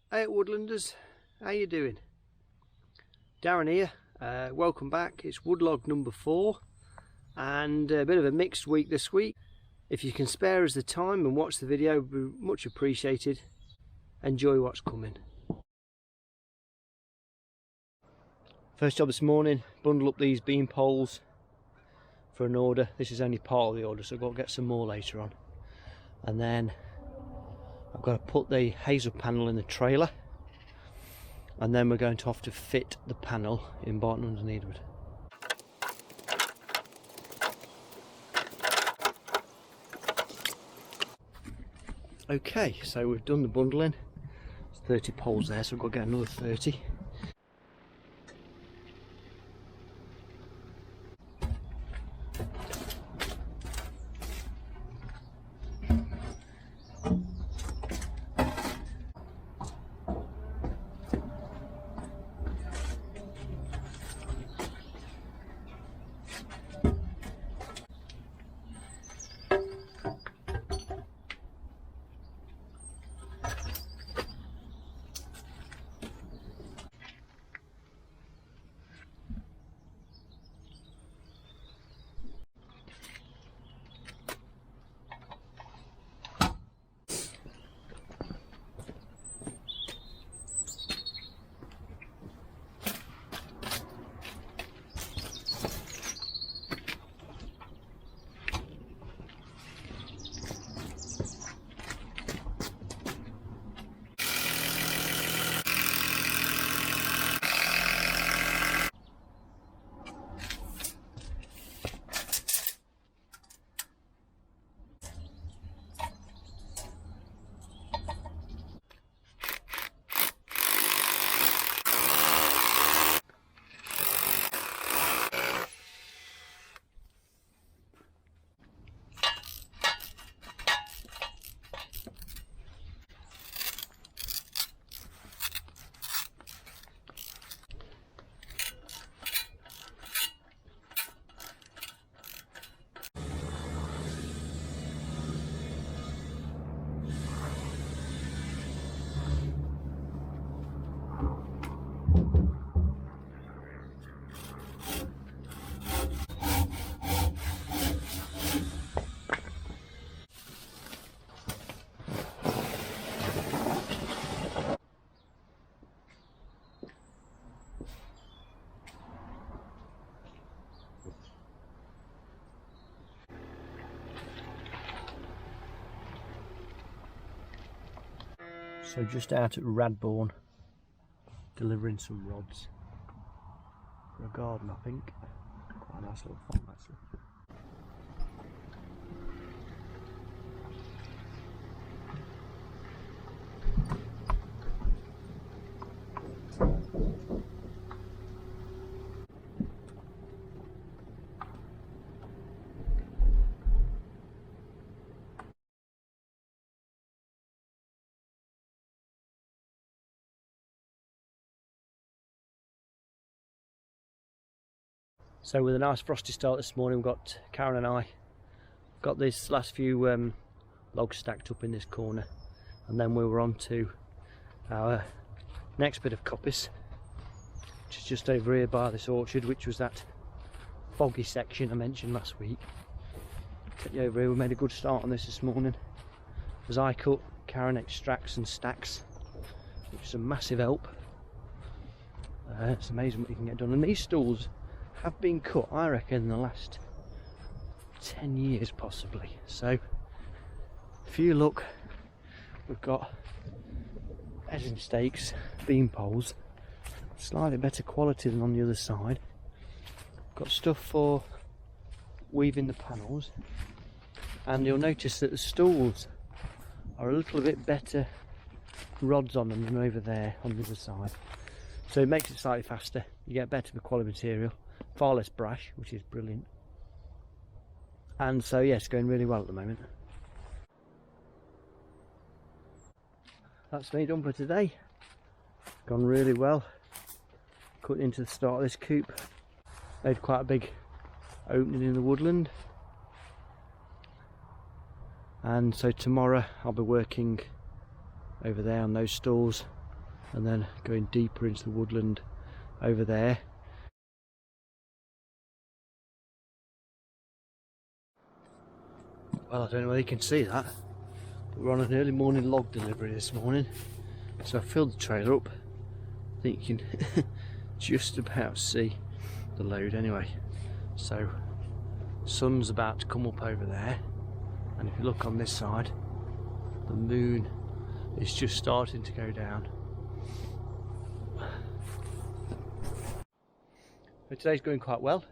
Hey Woodlanders, how you doing? Darren here, welcome back. It's woodlog number 4 and a bit of a mixed week this week. If you can spare us the time and watch the video, it would be much appreciated. Enjoy what's coming. First job this morning, bundle up these beam poles for an order. This is only part of the order, so I've got to get some more later on. And then I've got to put the Hazel panel in the trailer, and then we're going to have to fit the panel in Barton-under-Needwood. Okay, so we've done the bundling. There's 30 poles there, so we've got to get another 30. So just out at Radbourne, delivering some rods for a garden, I think. Quite a nice little farm actually. So with a nice frosty start this morning, we've got Karen and I got these last few logs stacked up in this corner, and then we were on to our next bit of coppice, which is just over here by this orchard, which was that foggy section I mentioned last week. Take you over here. We made a good start on this morning. As I cut, Karen extracts and stacks, which is a massive help. It's amazing what you can get done, and these stools have been cut, I reckon, in the last 10 years possibly. So if you look, we've got edging stakes, beam poles, slightly better quality than on the other side. Got stuff for weaving the panels, and you'll notice that the stools are a little bit better rods on them than over there on the other side. So it makes it slightly faster, you get better quality material, far less brash, which is brilliant. And so yes, it's going really well at the moment. That's me done for today. Gone really well. Cut into the start of this coop. Made quite a big opening in the woodland. And so tomorrow I'll be working over there on those stalls, and then going deeper into the woodland over there. Well, I don't know whether you can see that, but we're on an early morning log delivery this morning, so I filled the trailer up. I think you can just about see the load anyway. So sun's about to come up over there, and if you look on this side, the moon is just starting to go down. But today's going quite well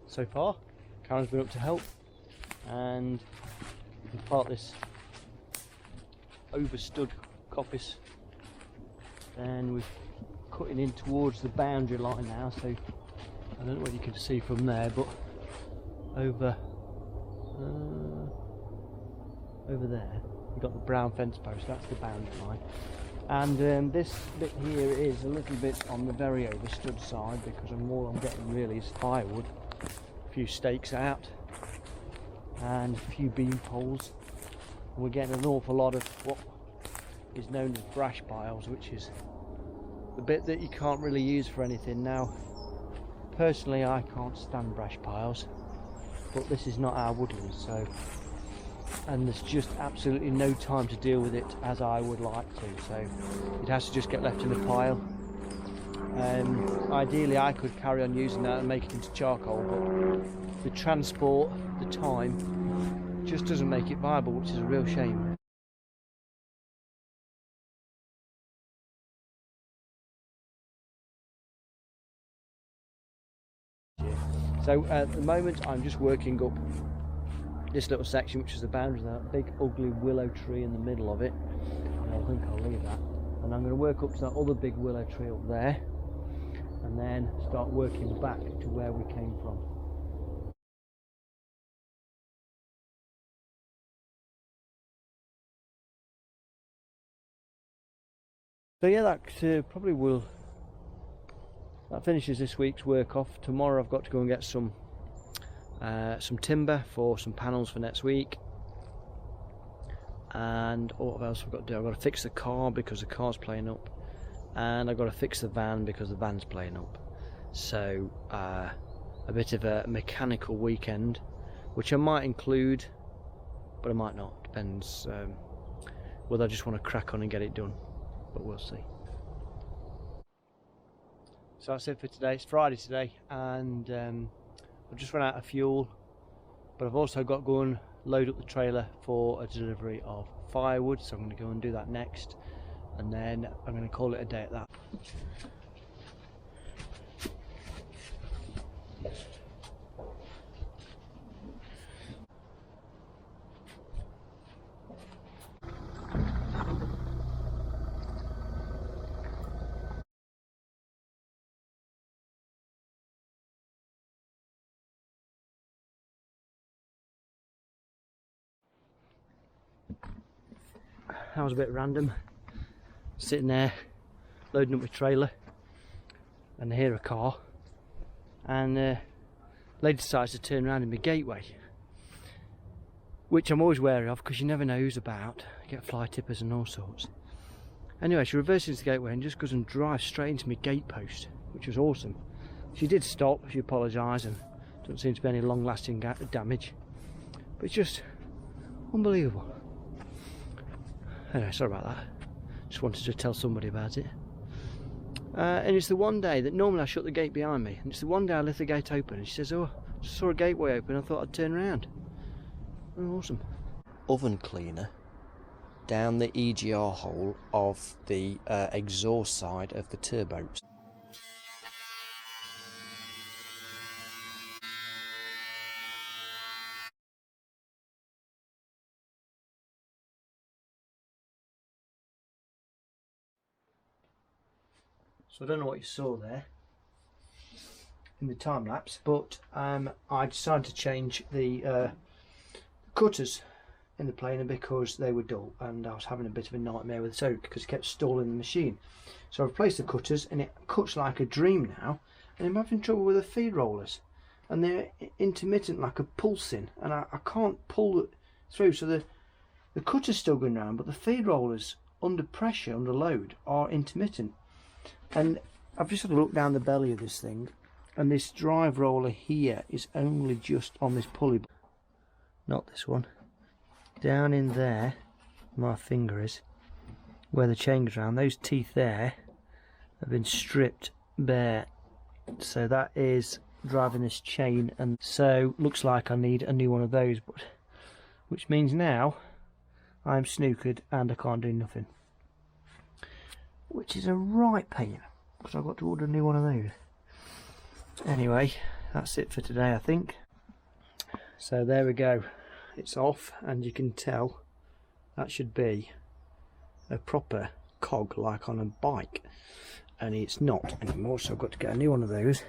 so far. Karen's been up to help, and we part this overstood coppice, and we're cutting in towards the boundary line now, so I don't know what you can see from there, but over there you've got the brown fence post, that's the boundary line. And this bit here is a little bit on the very overstood side, because all I'm getting really is firewood, a few stakes out and a few beam poles, and we're getting an awful lot of what is known as brash piles, which is the bit that you can't really use for anything. Now personally I can't stand brash piles, but this is not our woodland, so, and there's just absolutely no time to deal with it as I would like to, so it has to just get left in a pile. Ideally I could carry on using that and make it into charcoal, but the transport, the time, just doesn't make it viable, which is a real shame. So at the moment I'm just working up this little section, which is the boundary, that big ugly willow tree in the middle of it, and I think I'll leave that, and I'm going to work up to that other big willow tree up there, and then start working back to where we came from. So yeah, that probably will, that finishes this week's work off. Tomorrow I've got to go and get some timber for some panels for next week, and what else I've got to do? I've got to fix the car because the car's playing up, and I've got to fix the van because the van's playing up. So a bit of a mechanical weekend, which I might include, but I might not, depends whether I just want to crack on and get it done, but we'll see. So that's it for today. It's Friday today, and I've just run out of fuel, but I've also got to go and load up the trailer for a delivery of firewood, so I'm going to go and do that next, and then I'm going to call it a day at that. That was a bit random, sitting there loading up my trailer and I hear a car, and lady decides to turn around in my gateway, which I'm always wary of because you never know who's about. You get fly tippers and all sorts. Anyway, she reverses into the gateway and just goes and drives straight into my gate post, which was awesome. She did stop, she apologised, and doesn't seem to be any long lasting damage, but it's just unbelievable. Anyway, sorry about that, just wanted to tell somebody about it. And it's the one day that normally I shut the gate behind me, and it's the one day I left the gate open and she says, "Oh, I just saw a gateway open, I thought I'd turn around." Oh, awesome. Oven cleaner down the EGR hole of the exhaust side of the turbo. So I don't know what you saw there in the time lapse, but I decided to change the cutters in the planer because they were dull and I was having a bit of a nightmare with soak because it kept stalling the machine. So I've replaced the cutters and it cuts like a dream now, and I'm having trouble with the feed rollers, and they're intermittent, like a pulsing, and I can't pull it through. So the cutter's still going round, but the feed rollers under pressure, under load, are intermittent. And I've just had a look down the belly of this thing, and this drive roller here is only just on this pulley, not this one. Down in there, my finger is, where the chain goes around, those teeth there have been stripped bare. So that is driving this chain, and so looks like I need a new one of those, but which means now I'm snookered and I can't do nothing, which is a right pain because I've got to order a new one of those. Anyway, that's it for today, I think. So there we go, it's off, and you can tell that should be a proper cog like on a bike, and it's not anymore, so I've got to get a new one of those.